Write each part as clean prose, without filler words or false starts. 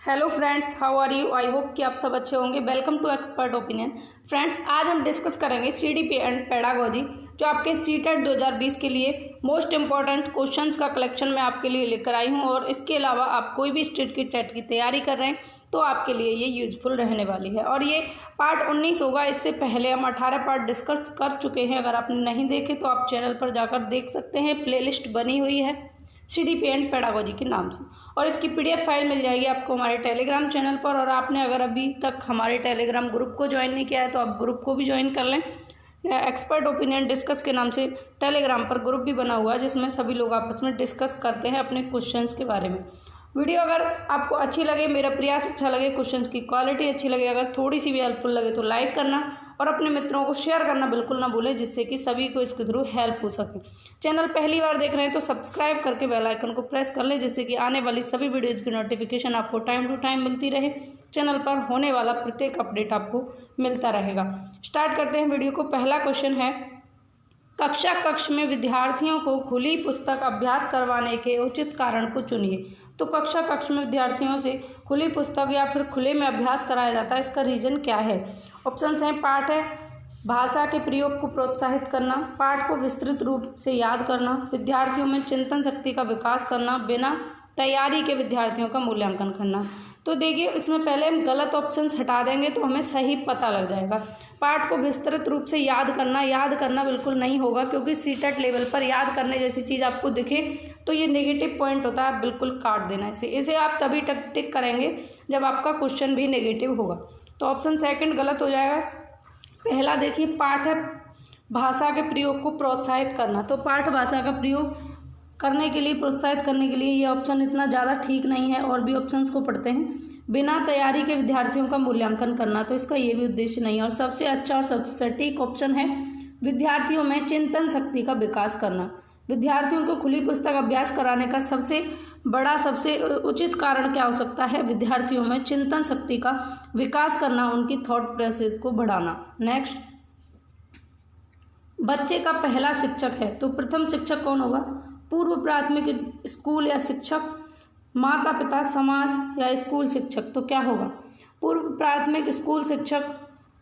Hello friends, how are you? I hope कि आप सब अच्छे होंगे। Welcome to expert opinion. Friends, आज हम डिस्कस करेंगे सीडीपी एंड पेडागोजी, जो आपके सीटेट 2020 के लिए मोस्ट इंपॉर्टेंट क्वेश्चंस का कलेक्शन मैं आपके लिए लेकर आई हूं। और इसके अलावा आप कोई भी स्टेट की टेट की तैयारी कर रहे हैं तो आपके लिए ये यूजफुल रहने वाली है। और ये पार्ट 19 होगा। इससे पहले हम 18 पार्ट डिस्कस कर चुके हैं। अगर आपने नहीं देखे तो आप चैनल पर जाकर देख सकते हैं। प्लेलिस्ट बनी हुई है सीडीपी एंड पेडागोजी के नाम से, और इसकी पीडीएफ फाइल मिल जाएगी आपको हमारे टेलीग्राम चैनल पर। और आपने अगर अभी तक हमारे टेलीग्राम ग्रुप को ज्वाइन नहीं किया है तो आप ग्रुप को भी ज्वाइन कर लें। एक्सपर्ट ओपिनियन डिस्कस के नाम से टेलीग्राम पर ग्रुप भी बना हुआ है, जिसमें सभी लोग आपस में डिस्कस करते हैं अपने क्वेश्चंस के बारे में। वीडियो अगर आपको अच्छी लगे, मेरा प्रयास अच्छा लगे, क्वेश्चंस की क्वालिटी अच्छी लगे, अगर थोड़ी सी भी हेल्पफुल लगे तो लाइक करना और अपने मित्रों को शेयर करना बिल्कुल ना भूलें, जिससे कि सभी को इसके थ्रू हेल्प हो सके। चैनल पहली बार देख रहे हैं तो सब्सक्राइब करके बेल आइकन को प्रेस कर लें, जिससे कि आने वाली सभी वीडियोज़ की नोटिफिकेशन आपको टाइम टू टाइम मिलती रहे। चैनल पर होने वाला प्रत्येक अपडेट आपको मिलता रहेगा। स्टार्ट करते हैं वीडियो को। पहला क्वेश्चन है, कक्ष में विद्यार्थियों को खुली पुस्तक अभ्यास करवाने के उचित कारण को चुनिए। तो कक्ष में विद्यार्थियों से खुली पुस्तक या फिर खुले में अभ्यास कराया जाता है, इसका रीज़न क्या है? ऑप्शंस हैं, पाठ है, भाषा के प्रयोग को प्रोत्साहित करना, पाठ को विस्तृत रूप से याद करना, विद्यार्थियों में चिंतन शक्ति का विकास करना, बिना तैयारी के विद्यार्थियों का मूल्यांकन करना। तो देखिए, इसमें पहले हम गलत ऑप्शंस हटा देंगे तो हमें सही पता लग जाएगा। पाठ को विस्तृत रूप से याद करना बिल्कुल नहीं होगा, क्योंकि सीटेट लेवल पर याद करने जैसी चीज़ आपको दिखे तो ये नेगेटिव पॉइंट होता है, बिल्कुल काट देना इसे आप तभी टिक करेंगे जब आपका क्वेश्चन भी नेगेटिव होगा। तो ऑप्शन सेकंड गलत हो जाएगा। पहला देखिए, पाठ है, भाषा के प्रयोग को प्रोत्साहित करना। तो पाठ भाषा का प्रयोग करने के लिए, प्रोत्साहित करने के लिए ये ऑप्शन इतना ज़्यादा ठीक नहीं है। और भी ऑप्शंस को पढ़ते हैं। बिना तैयारी के विद्यार्थियों का मूल्यांकन करना, तो इसका ये भी उद्देश्य नहीं है। और सबसे अच्छा और सबसे सटीक ऑप्शन है, विद्यार्थियों में चिंतन शक्ति का विकास करना। विद्यार्थियों को खुली पुस्तक अभ्यास कराने का सबसे बड़ा, सबसे उचित कारण क्या हो सकता है? विद्यार्थियों में चिंतन शक्ति का विकास करना, उनकी थॉट प्रोसेस को बढ़ाना। नेक्स्ट, बच्चे का पहला शिक्षक है, तो प्रथम शिक्षक कौन होगा? पूर्व प्राथमिक स्कूल या शिक्षक, माता पिता, समाज या स्कूल शिक्षक? तो क्या होगा? पूर्व प्राथमिक स्कूल शिक्षक,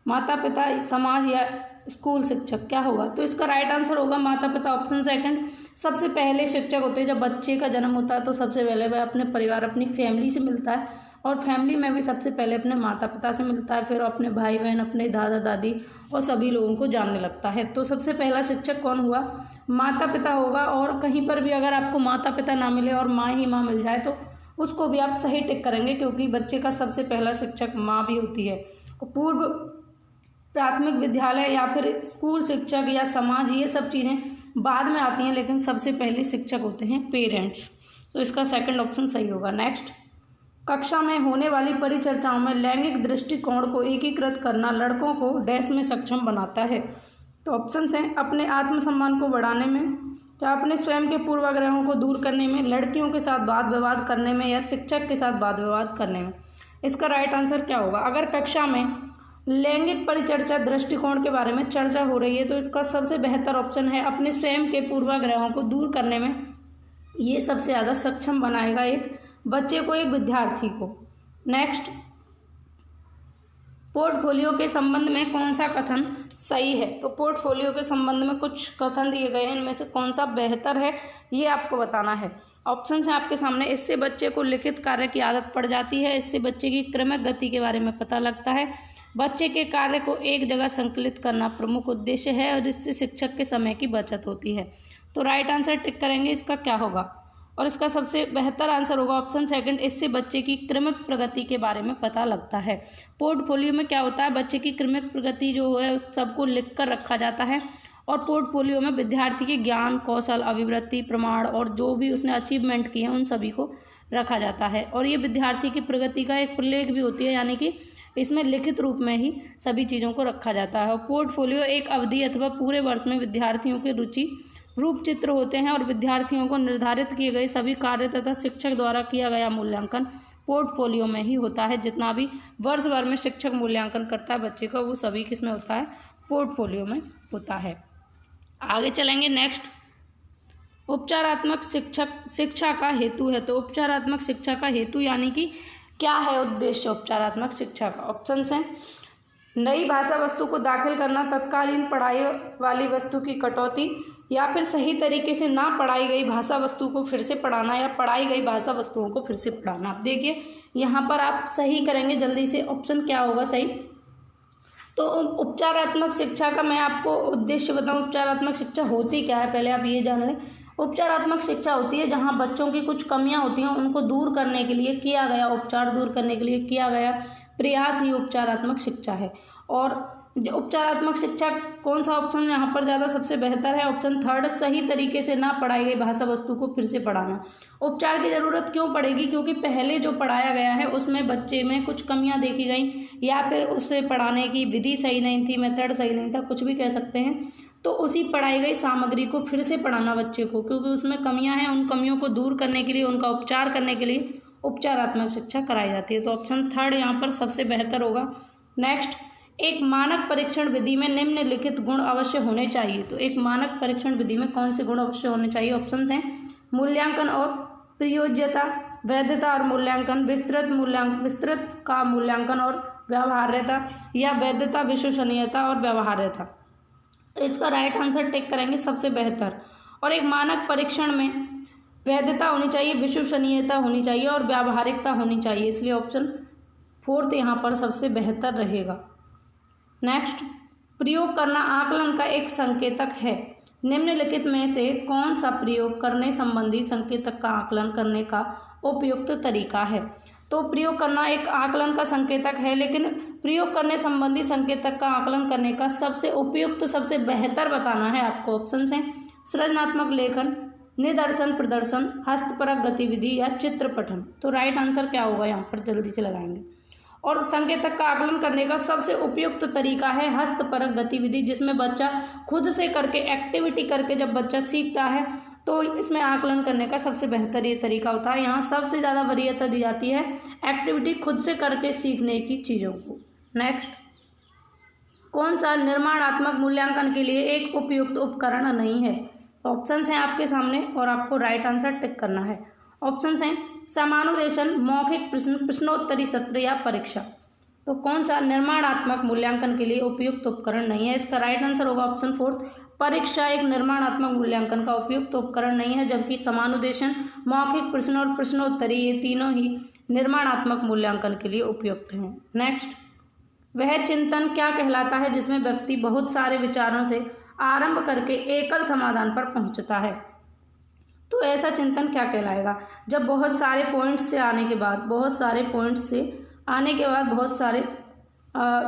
माता पिता, समाज या स्कूल शिक्षक? क्या होगा? तो इसका राइट आंसर होगा माता पिता, ऑप्शन सेकंड। सबसे पहले शिक्षक होते हैं। जब बच्चे का जन्म होता है तो सबसे पहले वह अपने परिवार, अपनी फैमिली से मिलता है, और फैमिली में भी सबसे पहले अपने माता पिता से मिलता है, फिर अपने भाई बहन, अपने दादा दादी और सभी लोगों को जानने लगता है। तो सबसे पहला शिक्षक कौन हुआ? माता पिता होगा। और कहीं पर भी अगर आपको माता पिता ना मिले और माँ ही माँ मिल जाए तो उसको भी आप सही टिक करेंगे, क्योंकि बच्चे का सबसे पहला शिक्षक माँ भी होती है। पूर्व प्राथमिक विद्यालय या फिर स्कूल शिक्षक या समाज, ये सब चीज़ें बाद में आती हैं, लेकिन सबसे पहले शिक्षक होते हैं पेरेंट्स। तो इसका सेकंड ऑप्शन सही होगा। नेक्स्ट, कक्षा में होने वाली परिचर्चाओं में लैंगिक दृष्टिकोण को एकीकृत करना लड़कों को डैश में सक्षम बनाता है। तो ऑप्शंस हैं, अपने आत्मसम्मान को बढ़ाने में, या अपने स्वयं के पूर्वाग्रहों को दूर करने में, लड़कियों के साथ वाद विवाद करने में, या शिक्षक के साथ वाद विवाद करने में। इसका राइट आंसर क्या होगा? अगर कक्षा में लैंगिक परिचर्चा दृष्टिकोण के बारे में चर्चा हो रही है तो इसका सबसे बेहतर ऑप्शन है, अपने स्वयं के पूर्वाग्रहों को दूर करने में ये सबसे ज़्यादा सक्षम बनाएगा एक बच्चे को, एक विद्यार्थी को। नेक्स्ट, पोर्टफोलियो के संबंध में कौन सा कथन सही है? तो पोर्टफोलियो के संबंध में कुछ कथन दिए गए हैं, इनमें से कौन सा बेहतर है ये आपको बताना है। ऑप्शंस हैं आपके सामने। इससे बच्चे को लिखित कार्य की आदत पड़ जाती है, इससे बच्चे की क्रमिक गति के बारे में पता लगता है, बच्चे के कार्य को एक जगह संकलित करना प्रमुख उद्देश्य है, और इससे शिक्षक के समय की बचत होती है। तो राइट आंसर टिक करेंगे। इसका क्या होगा? और इसका सबसे बेहतर आंसर होगा ऑप्शन सेकंड, इससे बच्चे की क्रमिक प्रगति के बारे में पता लगता है। पोर्टफोलियो में क्या होता है? बच्चे की क्रमिक प्रगति जो है उस सबको लिख कर रखा जाता है, और पोर्टफोलियो में विद्यार्थी के ज्ञान, कौशल, अभिवृत्ति, प्रमाण और जो भी उसने अचीवमेंट किए हैं उन सभी को रखा जाता है। और ये विद्यार्थी की प्रगति का एक प्रलेख भी होती है, यानी कि इसमें लिखित रूप में ही सभी चीज़ों को रखा जाता है। और पोर्टफोलियो एक अवधि अथवा पूरे वर्ष में विद्यार्थियों के रुचि रूप चित्र होते हैं, और विद्यार्थियों को निर्धारित किए गए सभी कार्य तथा शिक्षक द्वारा किया गया मूल्यांकन पोर्टफोलियो में ही होता है। जितना भी वर्ष भर में शिक्षक मूल्यांकन करता है बच्चे का, वो सभी किसमें होता है? पोर्टफोलियो में होता है। आगे चलेंगे। नेक्स्ट, उपचारात्मक शिक्षा का हेतु है। तो उपचारात्मक शिक्षा का हेतु यानी कि क्या है उद्देश्य उपचारात्मक शिक्षा का? ऑप्शंस हैं नई भाषा वस्तु को दाखिल करना, तत्कालीन पढ़ाई वाली वस्तु की कटौती, या फिर सही तरीके से ना पढ़ाई गई भाषा वस्तु को फिर से पढ़ाना, या पढ़ाई गई भाषा वस्तुओं को फिर से पढ़ाना। आप देखिए यहाँ पर आप सही करेंगे जल्दी से, ऑप्शन क्या होगा सही? तो उपचारात्मक शिक्षा का मैं आपको उद्देश्य बताऊं, उपचारात्मक शिक्षा होती क्या है पहले आप ये जान लें। उपचारात्मक शिक्षा होती है जहां बच्चों की कुछ कमियां होती हैं उनको दूर करने के लिए किया गया उपचार, दूर करने के लिए किया गया प्रयास ही उपचारात्मक शिक्षा है। और उपचारात्मक शिक्षा कौन सा ऑप्शन यहाँ पर ज़्यादा सबसे बेहतर है? ऑप्शन थर्ड, सही तरीके से ना पढ़ाई गई भाषा वस्तु को फिर से पढ़ाना। उपचार की ज़रूरत क्यों पड़ेगी? क्योंकि पहले जो पढ़ाया गया है उसमें बच्चे में कुछ कमियां देखी गई, या फिर उससे पढ़ाने की विधि सही नहीं थी, मेथड सही नहीं था, कुछ भी कह सकते हैं। तो उसी पढ़ाई गई सामग्री को फिर से पढ़ाना बच्चे को, क्योंकि उसमें कमियां हैं, उन कमियों को दूर करने के लिए, उनका उपचार करने के लिए उपचारात्मक शिक्षा कराई जाती है। तो ऑप्शन थर्ड यहाँ पर सबसे बेहतर होगा। नेक्स्ट, एक मानक परीक्षण विधि में निम्नलिखित गुण अवश्य होने चाहिए। तो एक मानक परीक्षण विधि में कौन से गुण अवश्य होने चाहिए? ऑप्शंस हैं मूल्यांकन और प्रयोज्यता, वैधता और मूल्यांकन, विस्तृत का मूल्यांकन और व्यवहार्यता, या वैधता, विश्वसनीयता और व्यवहार्यता। तो इसका राइट आंसर टिक करेंगे सबसे बेहतर। और एक मानक परीक्षण में वैधता होनी चाहिए, विश्वसनीयता होनी चाहिए और व्यावहारिकता होनी चाहिए, इसलिए ऑप्शन फोर्थ यहाँ पर सबसे बेहतर रहेगा। नेक्स्ट, प्रयोग करना आकलन का एक संकेतक है। निम्नलिखित में से कौन सा प्रयोग करने संबंधी संकेतक का आकलन करने का उपयुक्त तरीका है? तो प्रयोग करना एक आकलन का संकेतक है, लेकिन प्रयोग करने संबंधी संकेतक का आकलन करने का सबसे उपयुक्त, सबसे बेहतर बताना है आपको। ऑप्शंस हैं सृजनात्मक लेखन, निदर्शन प्रदर्शन, हस्तपरक गतिविधि या चित्र पठन। तो राइट आंसर क्या होगा यहाँ पर जल्दी से लगाएंगे। और संकेतक का आकलन करने का सबसे उपयुक्त तरीका है हस्तपरक गतिविधि, जिसमें बच्चा खुद से करके, एक्टिविटी करके जब बच्चा सीखता है तो इसमें आकलन करने का सबसे बेहतर ये तरीका होता है। यहाँ सबसे ज़्यादा वरीयता दी जाती है एक्टिविटी खुद से करके सीखने की चीज़ों को। नेक्स्ट, कौन सा निर्माणात्मक मूल्यांकन के लिए एक उपयुक्त उपकरण नहीं है? तो ऑप्शंस हैं आपके सामने और आपको राइट आंसर टिक करना है। ऑप्शंस हैं समानुदेशन, मौखिक प्रश्न, प्रश्नोत्तरी सत्र या परीक्षा। तो कौन सा निर्माणात्मक मूल्यांकन के लिए उपयुक्त उपकरण नहीं है? इसका राइट आंसर होगा ऑप्शन फोर्थ, परीक्षा एक निर्माणात्मक मूल्यांकन का उपयुक्त उपकरण नहीं है, जबकि समानुदेशन, मौखिक प्रश्न और प्रश्नोत्तरी ये तीनों ही निर्माणात्मक मूल्यांकन के लिए उपयुक्त हैं। नेक्स्ट, वह चिंतन क्या कहलाता है जिसमें व्यक्ति बहुत सारे विचारों से आरंभ करके एकल समाधान पर पहुंचता है? तो ऐसा चिंतन क्या कहलाएगा? जब बहुत सारे पॉइंट्स से आने के बाद, बहुत सारे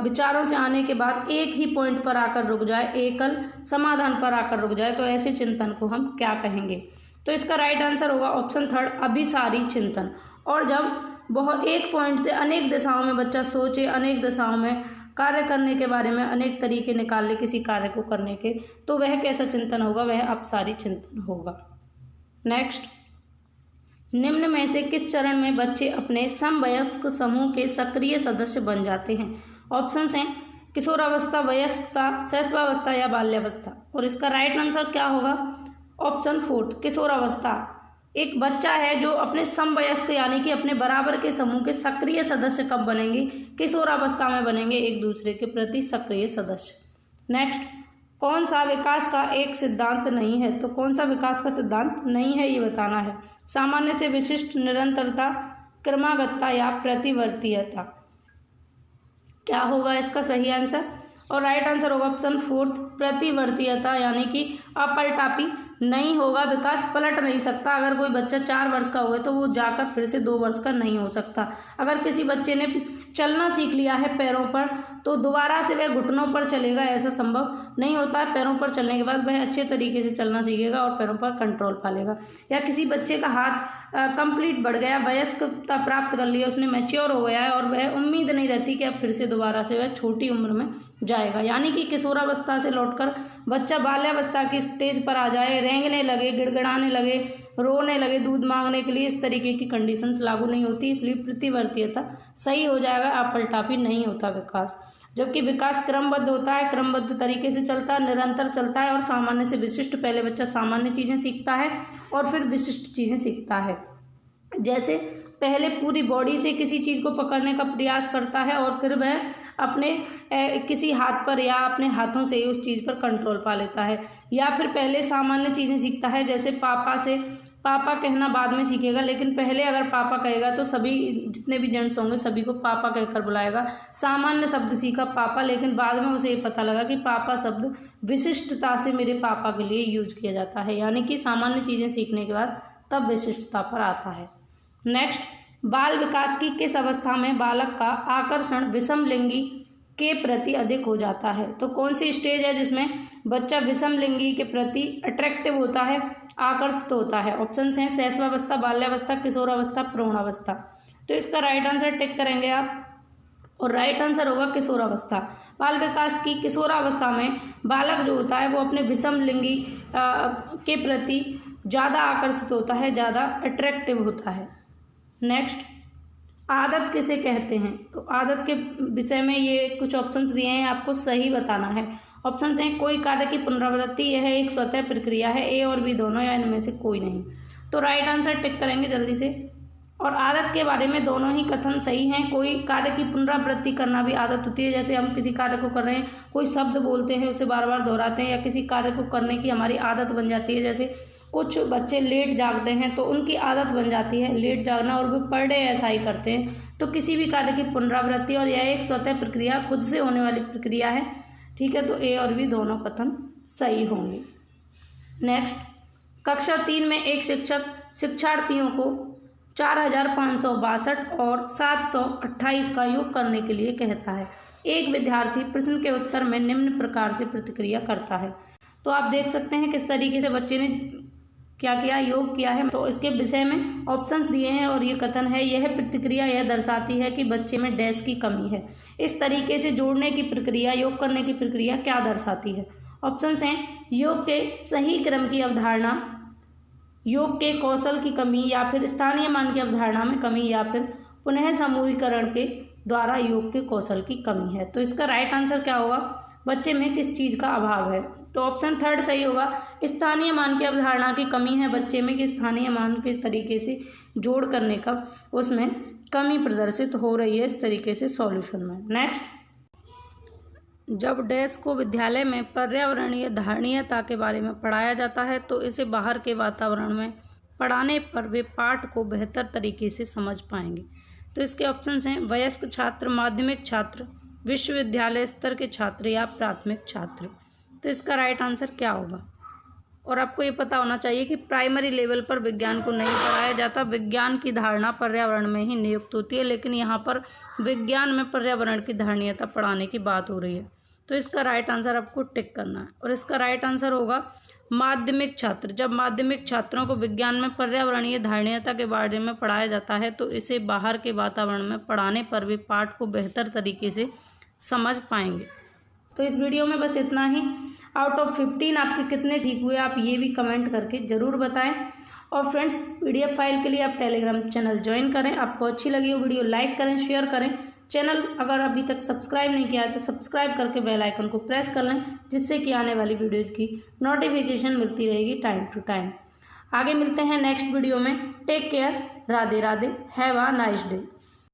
विचारों से आने के बाद एक ही पॉइंट पर आकर रुक जाए, एकल समाधान पर आकर रुक जाए, तो ऐसे चिंतन को हम क्या कहेंगे? तो इसका राइट आंसर होगा ऑप्शन थर्ड, अभिसारी चिंतन। और जब एक पॉइंट से अनेक दिशाओं में बच्चा सोचे, अनेक दिशाओं में कार्य करने के बारे में अनेक तरीके निकाल ले किसी कार्य को करने के, तो वह कैसा चिंतन होगा? वह अपसारी चिंतन होगा। नेक्स्ट, निम्न में से किस चरण में बच्चे अपने समवयस्क समूह के सक्रिय सदस्य बन जाते हैं? ऑप्शंस हैं किशोरावस्था, वयस्कता, शैशवावस्था या बाल्यावस्था। और इसका राइट आंसर क्या होगा? ऑप्शन फोर्थ, किशोरावस्था। एक बच्चा है जो अपने समवयस्क यानी कि अपने बराबर के समूह के सक्रिय सदस्य कब बनेंगे? किशोरावस्था में बनेंगे, एक दूसरे के प्रति सक्रिय सदस्य। नेक्स्ट, कौन सा विकास का एक सिद्धांत नहीं है? तो कौन सा विकास का सिद्धांत नहीं है ये बताना है। सामान्य से विशिष्ट, निरंतरता, क्रमागतता या प्रतिवर्तीयता। क्या होगा इसका सही आंसर? और राइट आंसर होगा ऑप्शन फोर्थ, प्रतिवर्तीयता, यानी कि अपलटापी नहीं होगा, विकास पलट नहीं सकता। अगर कोई बच्चा 4 वर्ष का हो गया तो वो जाकर फिर से 2 वर्ष का नहीं हो सकता। अगर किसी बच्चे ने चलना सीख लिया है पैरों पर, तो दोबारा से वह घुटनों पर चलेगा, ऐसा संभव नहीं होता है। पैरों पर चलने के बाद वह अच्छे तरीके से चलना सीखेगा और पैरों पर कंट्रोल पा लेगा। या किसी बच्चे का हाथ कंप्लीट बढ़ गया, वयस्कता प्राप्त कर लिया, उसने मैच्योर हो गया है और वह उम्मीद नहीं रहती कि अब फिर से दोबारा से वह छोटी उम्र में जाएगा। यानी कि किशोरावस्था से लौटकर बच्चा बाल्यावस्था की स्टेज पर आ जाए, रेंगने लगे, गिड़गिड़ाने लगे, रोने लगे दूध मांगने के लिए, इस तरीके की कंडीशंस लागू नहीं होती, इसलिए प्रतिवर्तीयता सही हो जाएगा। अपलटापी नहीं होता विकास। जबकि विकास क्रमबद्ध होता है, क्रमबद्ध तरीके से चलता है, निरंतर चलता है और सामान्य से विशिष्ट। पहले बच्चा सामान्य चीज़ें सीखता है और फिर विशिष्ट चीज़ें सीखता है। जैसे पहले पूरी बॉडी से किसी चीज़ को पकड़ने का प्रयास करता है और फिर वह अपने किसी हाथ पर या अपने हाथों से उस चीज़ पर कंट्रोल पा लेता है। या फिर पहले सामान्य चीज़ें सीखता है, जैसे पापा से पापा कहना बाद में सीखेगा, लेकिन पहले अगर पापा कहेगा तो सभी जितने भी जेंट्स होंगे सभी को पापा कहकर बुलाएगा। सामान्य शब्द सीखा पापा, लेकिन बाद में उसे ये पता लगा कि पापा शब्द विशिष्टता से मेरे पापा के लिए यूज किया जाता है, यानी कि सामान्य चीज़ें सीखने के बाद तब विशिष्टता पर आता है। नेक्स्ट, बाल विकास की किस अवस्था में बालक का आकर्षण विषम लिंगी के प्रति अधिक हो जाता है? तो कौन सी स्टेज है जिसमें बच्चा विषम लिंगी के प्रति अट्रैक्टिव होता है, आकर्षित होता है? ऑप्शन हैं शैशवावस्था, बाल्यावस्था, किशोरावस्था, प्रौढ़ावस्था। तो इसका राइट आंसर टिक करेंगे आप, और राइट आंसर होगा किशोरावस्था। बाल विकास की किशोरावस्था में बालक जो होता है वो अपने विषम लिंगी के प्रति ज़्यादा आकर्षित होता है, ज़्यादा अट्रैक्टिव होता है। नेक्स्ट, आदत किसे कहते हैं? तो आदत के विषय में ये कुछ ऑप्शंस दिए हैं, आपको सही बताना है। ऑप्शंस हैं कोई कार्य की पुनरावृत्ति, यह एक स्वतः प्रक्रिया है, ए और बी दोनों, या इनमें से कोई नहीं। तो राइट आंसर टिक करेंगे जल्दी से। और आदत के बारे में दोनों ही कथन सही हैं। कोई कार्य की पुनरावृत्ति करना भी आदत होती है, जैसे हम किसी कार्य को कर रहे हैं, कोई शब्द बोलते हैं उसे बार बार दोहराते हैं, या किसी कार्य को करने की हमारी आदत बन जाती है। जैसे कुछ बच्चे लेट जागते हैं तो उनकी आदत बन जाती है लेट जागना, और वो पर डे ऐसा ही करते हैं। तो किसी भी कार्य की पुनरावृत्ति, और यह एक स्वतः प्रक्रिया, खुद से होने वाली प्रक्रिया है। ठीक है, तो ए और बी दोनों कथन सही होंगे। नेक्स्ट, कक्षा 3 में एक शिक्षक शिक्षार्थियों को 4562 और 728 का योग करने के लिए कहता है। एक विद्यार्थी प्रश्न के उत्तर में निम्न प्रकार से प्रतिक्रिया करता है। तो आप देख सकते हैं किस तरीके से बच्चे ने क्या किया, योग किया है। तो इसके विषय में ऑप्शंस दिए हैं, और ये कथन है, यह प्रतिक्रिया यह दर्शाती है कि बच्चे में डैश की कमी है। इस तरीके से जोड़ने की प्रक्रिया, योग करने की प्रक्रिया क्या दर्शाती है? ऑप्शंस हैं योग के सही क्रम की अवधारणा, योग के कौशल की कमी, या फिर स्थानीय मान की अवधारणा में कमी, या फिर पुनः समूहीकरण के द्वारा योग के कौशल की कमी है। तो इसका राइट आंसर क्या होगा? बच्चे में किस चीज़ का अभाव है? तो ऑप्शन थर्ड सही होगा, स्थानीय मान की अवधारणा की कमी है बच्चे में, कि स्थानीय मान के तरीके से जोड़ करने का उसमें कमी प्रदर्शित हो रही है इस तरीके से सॉल्यूशन में। नेक्स्ट, जब डैश को विद्यालय में पर्यावरणीय धारणीयता के बारे में पढ़ाया जाता है तो इसे बाहर के वातावरण में पढ़ाने पर वे पाठ को बेहतर तरीके से समझ पाएंगे। तो इसके ऑप्शंस हैं वयस्क छात्र, माध्यमिक छात्र, विश्वविद्यालय स्तर के छात्र, या प्राथमिक छात्र। तो इसका राइट आंसर क्या होगा? और आपको ये पता होना चाहिए कि प्राइमरी लेवल पर विज्ञान को नहीं पढ़ाया जाता, विज्ञान की धारणा पर्यावरण में ही नियुक्त होती है, लेकिन यहाँ पर विज्ञान में पर्यावरण की धारणीयता पढ़ाने की बात हो रही है। तो इसका राइट आंसर आपको टिक करना है, और इसका राइट आंसर होगा माध्यमिक छात्र। जब माध्यमिक छात्रों को विज्ञान में पर्यावरणीय धारणीयता के बारे में पढ़ाया जाता है तो इसे बाहर के वातावरण में पढ़ाने पर भी पाठ को बेहतर तरीके से समझ पाएंगे। तो इस वीडियो में बस इतना ही। आउट ऑफ 15 आपके कितने ठीक हुए आप ये भी कमेंट करके ज़रूर बताएं। और फ्रेंड्स, PDF फाइल के लिए आप टेलीग्राम चैनल ज्वाइन करें। आपको अच्छी लगी हो वीडियो लाइक करें, शेयर करें। चैनल अगर अभी तक सब्सक्राइब नहीं किया है तो सब्सक्राइब करके बेल आइकन को प्रेस कर लें, जिससे कि आने वाली वीडियोज़ की नोटिफिकेशन मिलती रहेगी टाइम टू टाइम। आगे मिलते हैं नेक्स्ट वीडियो में। Take care, Radhe Radhe, have a nice day.